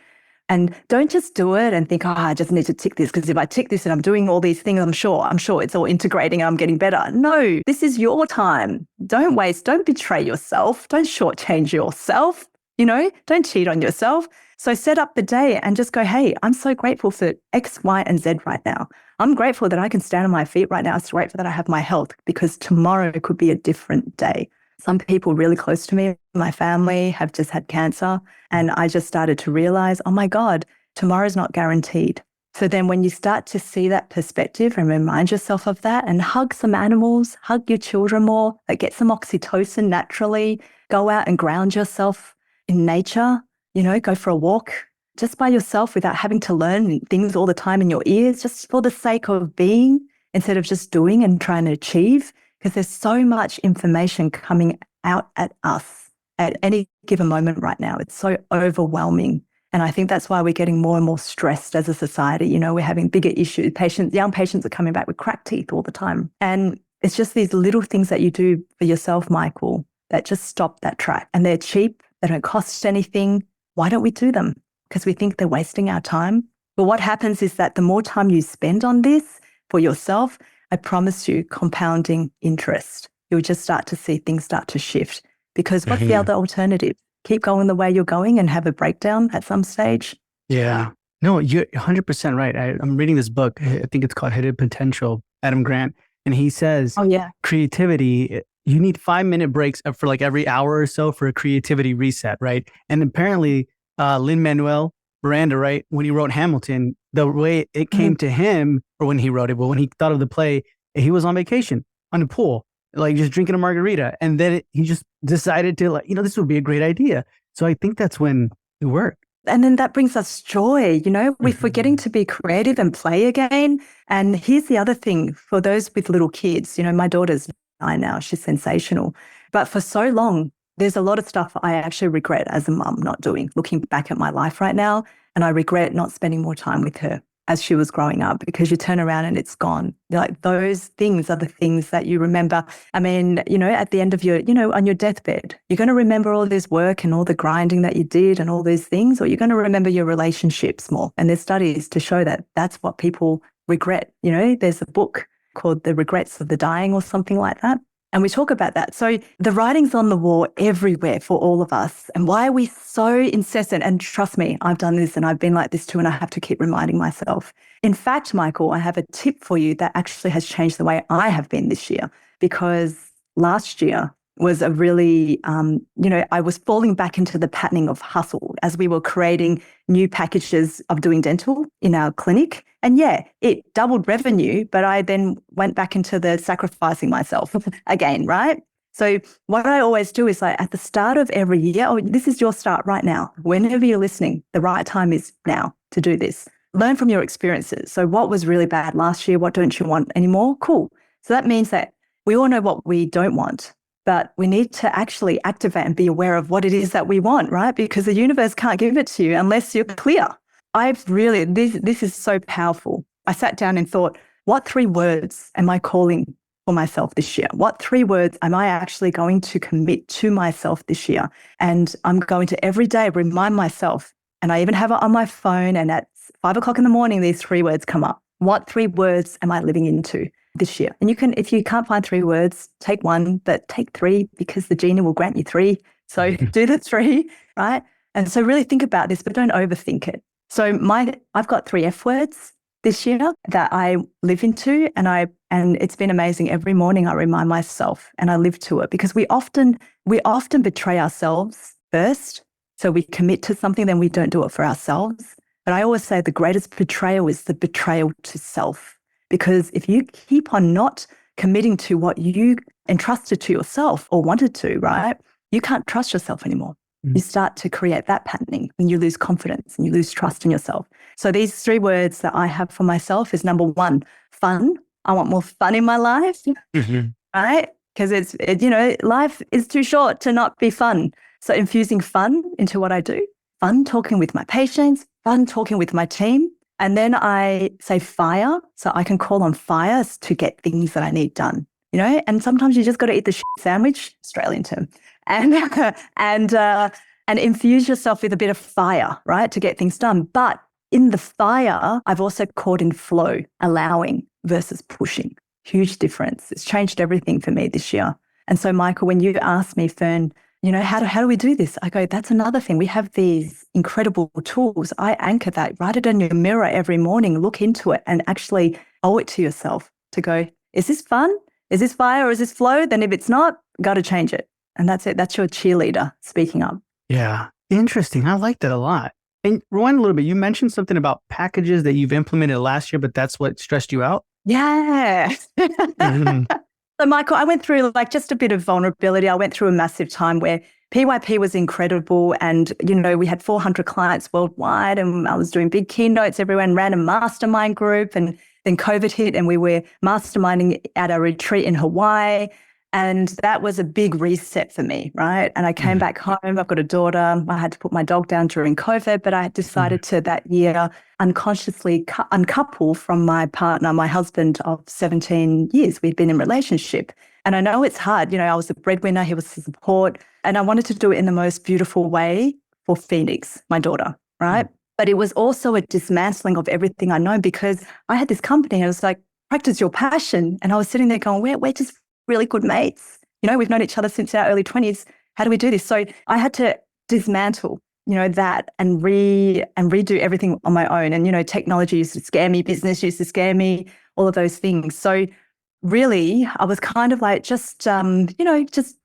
And don't just do it and think, I just need to tick this because if I tick this and I'm doing all these things, I'm sure it's all integrating and I'm getting better. No, this is your time. Don't waste, don't betray yourself. Don't shortchange yourself. Don't cheat on yourself. So set up the day and just go, hey, I'm so grateful for X, Y, and Z right now. I'm grateful that I can stand on my feet right now. I'm so grateful that I have my health because tomorrow could be a different day. Some people really close to me, my family, have just had cancer. And I just started to realize, oh my God, tomorrow's not guaranteed. So then when you start to see that perspective and remind yourself of that and hug some animals, hug your children more, like get some oxytocin naturally, go out and ground yourself in nature, go for a walk, just by yourself without having to learn things all the time in your ears, just for the sake of being instead of just doing and trying to achieve. Because there's so much information coming out at us at any given moment right now. It's so overwhelming. And I think that's why we're getting more and more stressed as a society. You know, we're having bigger issues. Young patients are coming back with cracked teeth all the time. And it's just these little things that you do for yourself, Michael, that just stop that track. And they're cheap. They don't cost anything. Why don't we do them? Because we think they're wasting our time. But what happens is that the more time you spend on this for yourself, I promise you, compounding interest. You'll just start to see things start to shift. Because what's the other alternative? Keep going the way you're going and have a breakdown at some stage? Yeah. No, you're 100% right. I'm reading this book. I think it's called Hidden Potential, Adam Grant. And he says, creativity, you need 5-minute breaks for like every hour or so for a creativity reset, right? And apparently, Lin-Manuel Miranda, right, when he wrote Hamilton, the way it came to him, or when he wrote it, but when he thought of the play, he was on vacation on the pool, like just drinking a margarita. And then he just decided to, like, this would be a great idea. So I think that's when it worked. And then that brings us joy. We're forgetting to be creative and play again. And here's the other thing for those with little kids. My daughter's 9 now. She's sensational. But for so long, there's a lot of stuff I actually regret as a mum not doing, looking back at my life right now. And I regret not spending more time with her as she was growing up, because you turn around and it's gone. Like, those things are the things that you remember. I mean, at the end of your, on your deathbed, you're going to remember all this work and all the grinding that you did and all these things, or you're going to remember your relationships more. And there's studies to show that that's what people regret. There's a book called The Regrets of the Dying or something like that. And we talk about that. So the writing's on the wall everywhere for all of us. And why are we so incessant? And trust me, I've done this and I've been like this too, and I have to keep reminding myself. In fact, Michael, I have a tip for you that actually has changed the way I have been this year, because last year was a really, I was falling back into the patterning of hustle as we were creating new packages of doing dental in our clinic. And it doubled revenue, but I then went back into the sacrificing myself again, right? So what I always do is, like, at the start of every year, this is your start right now. Whenever you're listening, the right time is now to do this. Learn from your experiences. So what was really bad last year? What don't you want anymore? Cool. So that means that we all know what we don't want, but we need to actually activate and be aware of what it is that we want, right? Because the universe can't give it to you unless you're clear. This is so powerful. I sat down and thought, what 3 words am I calling for myself this year? What 3 words am I actually going to commit to myself this year? And I'm going to every day remind myself, and I even have it on my phone, and at 5 o'clock in the morning, these 3 words come up. What 3 words am I living into this year? And you can, if you can't find 3 words, take 1, but take 3, because the genie will grant you 3. So do the 3, right? And so really think about this, but don't overthink it. So I've got 3 F words this year that I live into, and it's been amazing. Every morning I remind myself and I live to it, because we often betray ourselves first. So we commit to something, then we don't do it for ourselves. But I always say the greatest betrayal is the betrayal to self, because if you keep on not committing to what you entrusted to yourself or wanted to, right, you can't trust yourself anymore. You start to create that patterning when you lose confidence and you lose trust in yourself. So these 3 words that I have for myself is, number 1, fun. I want more fun in my life, right? Because life is too short to not be fun. So infusing fun into what I do, fun talking with my patients, fun talking with my team. And then I say fire, so I can call on fire to get things that I need done. And sometimes you just got to eat the shit sandwich, Australian term, and infuse yourself with a bit of fire, right, to get things done. But in the fire, I've also caught in flow, allowing versus pushing. Huge difference. It's changed everything for me this year. And so, Michael, when you asked me, Fern, how do we do this? I go, that's another thing. We have these incredible tools. I anchor that. Write it in your mirror every morning. Look into it and actually owe it to yourself to go, is this fun? Is this fire or is this flow? Then if it's not, got to change it. And that's it. That's your cheerleader speaking up. Yeah. Interesting. I like that a lot. And rewind a little bit. You mentioned something about packages that you've implemented last year, but that's what stressed you out? Yeah. So, Michael, I went through just a bit of vulnerability. I went through a massive time where PYP was incredible. And, we had 400 clients worldwide, and I was doing big keynotes everywhere and ran a mastermind group. And then COVID hit and we were masterminding at a retreat in Hawaii. And that was a big reset for me, right? And I came back home. I've got a daughter. I had to put my dog down during COVID, but I had decided to that year unconsciously uncouple from my partner, my husband of 17 years. We'd been in a relationship. And I know it's hard. I was the breadwinner. He was the support. And I wanted to do it in the most beautiful way for Phoenix, my daughter, right? But it was also a dismantling of everything I know, because I had this company and it was like, practice your passion. And I was sitting there going, we're just really good mates. We've known each other since our early 20s. How do we do this? So I had to dismantle, that and redo everything on my own. And, technology used to scare me, business used to scare me, all of those things. So really, I was kind of like just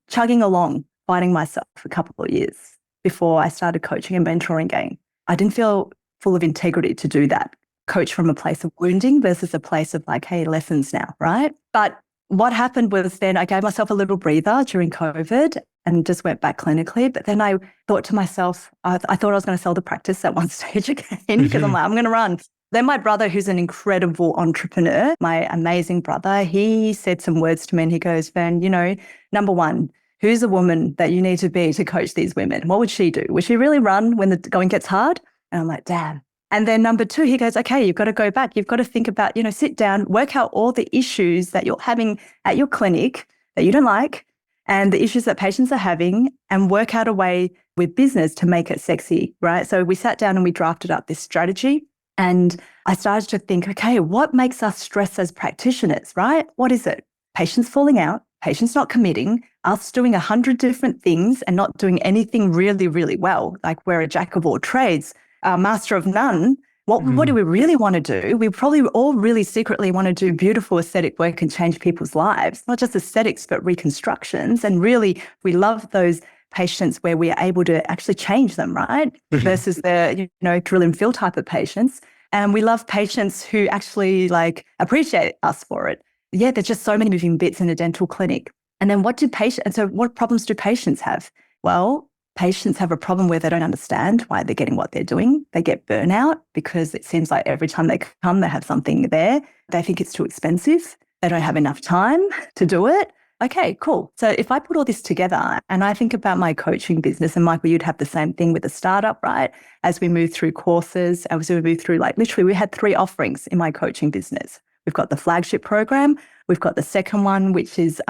chugging along, fighting myself for a couple of years before I started coaching and mentoring again. I didn't feel full of integrity to do that. Coach from a place of wounding versus a place of like, hey, lessons now, right? But what happened was then I gave myself a little breather during COVID and just went back clinically. But then I thought to myself, I thought I was going to sell the practice at one stage again, because I'm like, I'm going to run. Then my brother, who's an incredible entrepreneur, my amazing brother, he said some words to me and he goes, Fern, number one, who's the woman that you need to be to coach these women? What would she do? Would she really run when the going gets hard? And I'm like, damn. And then number two, he goes, okay, you've got to go back. You've got to think about, sit down, work out all the issues that you're having at your clinic that you don't like, and the issues that patients are having, and work out a way with business to make it sexy, right? So we sat down and we drafted up this strategy. And I started to think, okay, what makes us stress as practitioners, right? What is it? Patients falling out, patients not committing, us doing 100 different things and not doing anything really, really well. Like we're a jack of all trades, master of none. What do we really want to do? We probably all really secretly want to do beautiful aesthetic work and change people's lives, not just aesthetics, but reconstructions. And really, we love those patients where we are able to actually change them, right? Versus the, drill and fill type of patients. And we love patients who actually appreciate us for it. Yeah, there's just so many moving bits in a dental clinic. And then what problems do patients have? Well, patients have a problem where they don't understand why they're getting what they're doing. They get burnout because it seems like every time they come, they have something there. They think it's too expensive. They don't have enough time to do it. Okay, cool. So if I put all this together and I think about my coaching business, and Michael, you'd have the same thing with a startup, right? As we move through courses, as we move through, literally we had 3 offerings in my coaching business. We've got the flagship program. We've got the second one, which is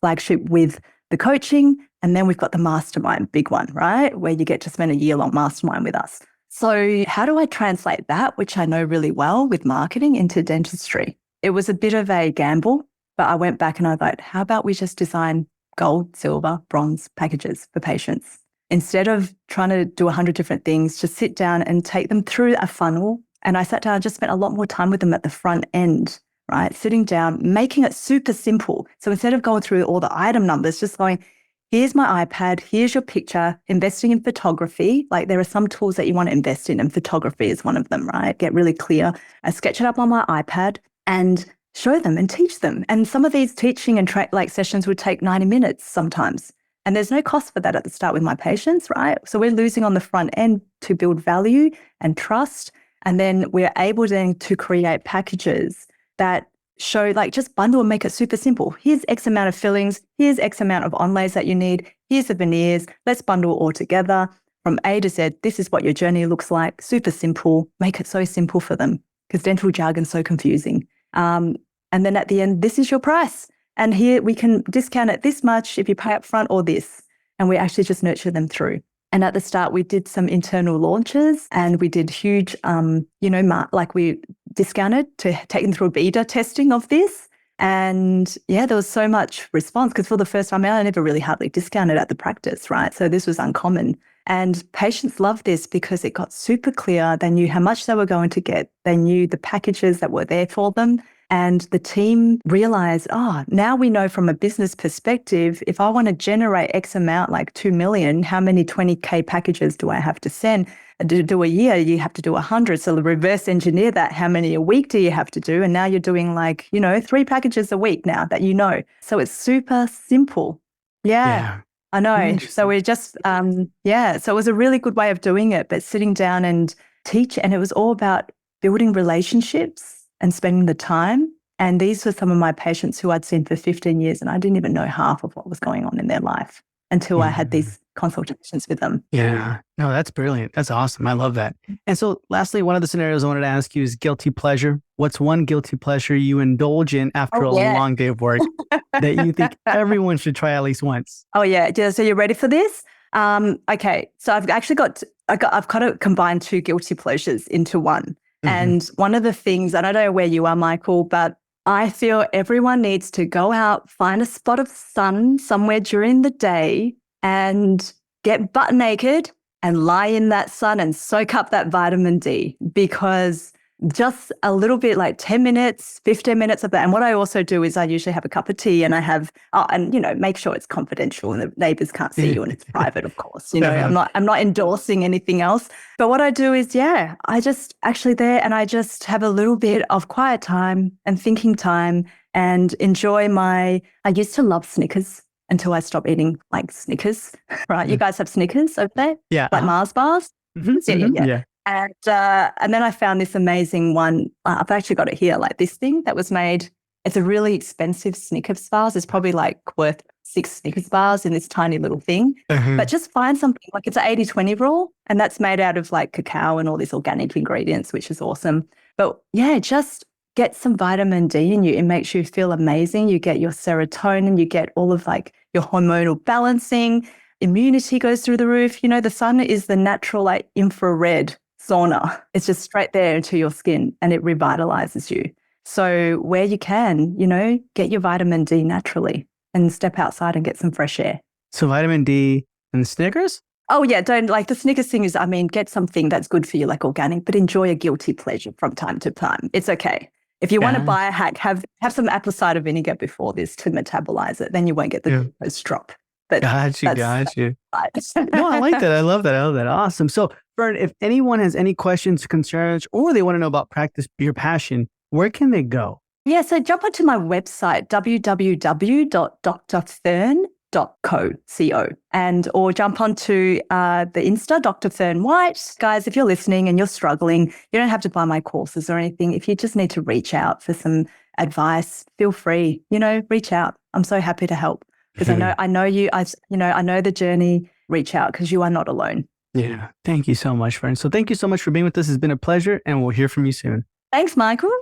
flagship with the coaching. And then we've got the mastermind, big one, right? Where you get to spend a year-long mastermind with us. So how do I translate that, which I know really well, with marketing into dentistry? It was a bit of a gamble. But I went back and I thought, how about we just design gold, silver, bronze packages for patients? Instead of trying to do 100 different things, just sit down and take them through a funnel. And I sat down and just spent a lot more time with them at the front end, right? Sitting down, making it super simple. So instead of going through all the item numbers, just going, here's my iPad, here's your picture, investing in photography. There are some tools that you want to invest in, and photography is one of them, right? Get really clear. I sketch it up on my iPad and show them and teach them. And some of these teaching and sessions would take 90 minutes sometimes. And there's no cost for that at the start with my patients, right? So we're losing on the front end to build value and trust. And then we're able then to create packages that show, just bundle and make it super simple. Here's X amount of fillings. Here's X amount of onlays that you need. Here's the veneers. Let's bundle all together from A to Z. This is what your journey looks like. Super simple. Make it so simple for them, because dental jargon's so confusing. And then at the end, this is your price. And here we can discount it this much if you pay up front, or this. And we actually just nurture them through. And at the start, we did some internal launches and we did huge, we discounted to take them through a beta testing of this. And yeah, there was so much response, because for the first time, I never really hardly discounted at the practice, right? So this was uncommon. And patients loved this because it got super clear. They knew how much they were going to get. They knew the packages that were there for them. And the team realized, now we know from a business perspective, if I want to generate X amount, like 2 million, how many 20K packages do I have to send? To do a year, you have to do 100. So reverse engineer that. How many a week do you have to do? And now you're doing 3 packages a week now that you know. So it's super simple. Yeah. I know. So Interesting. we're just, yeah. So it was a really good way of doing it, but sitting down and teach. And it was all about building relationships and spending the time. And these were some of my patients who I'd seen for 15 years, and I didn't even know half of what was going on in their life until I had these consultations with them. Yeah. No, that's brilliant. That's awesome. I love that. And so lastly, one of the scenarios I wanted to ask you is guilty pleasure. What's one guilty pleasure you indulge in after a long day of work that you think everyone should try at least once? Oh, yeah. So you're ready for this? Okay. So I've actually I've kind of combined two guilty pleasures into one. And one of the things, and I don't know where you are, Michael, but I feel everyone needs to go out, find a spot of sun somewhere during the day and get butt naked and lie in that sun and soak up that vitamin D, because just a little bit, like 10 minutes, 15 minutes of that. And what I also do is I usually have a cup of tea and I have, and, you know, make sure it's confidential and the neighbors can't see you and it's private, of course. You know, I'm not endorsing anything else. But what I do is, I just actually there and I just have a little bit of quiet time and thinking time and enjoy I used to love Snickers until I stopped eating like Snickers, right? You guys have Snickers over there? Yeah. Like Mars bars? Yeah. And then I found this amazing one. I've actually got it here, like this thing that was made. It's a really expensive Snickers bars. It's probably like worth 6 Snickers bars in this tiny little thing. But just find something, like it's an 80-20 rule. And that's made out of like cacao and all these organic ingredients, which is awesome. But yeah, just get some vitamin D in you. It makes you feel amazing. You get your serotonin, you get all of like your hormonal balancing. Immunity goes through the roof. You know, the sun is the natural like infrared sauna. It's just straight there into your skin and it revitalizes you. So where you can, you know, get your vitamin D naturally and step outside and get some fresh air. So vitamin D and Snickers? Oh yeah, don't like the Snickers thing is, I mean, get something that's good for you, like organic, but enjoy a guilty pleasure from time to time. It's okay. If you want to buy a hack, have some apple cider vinegar before this to metabolize it. Then you won't get the glucose drop. But got you. No, I like that. I love that. Awesome. So, Fern, if anyone has any questions, concerns, or they want to know about Practice Your Passion, where can they go? Yeah, so jump onto my website, www.drfern.co, or jump onto the Insta, Dr. Fern White. Guys, if you're listening and you're struggling, you don't have to buy my courses or anything. If you just need to reach out for some advice, feel free, you know, reach out. I'm so happy to help. Because I know you, I know the journey. Reach out because you are not alone. Yeah. Thank you so much, Fern. So thank you so much for being with us. It's been a pleasure and we'll hear from you soon. Thanks, Michael.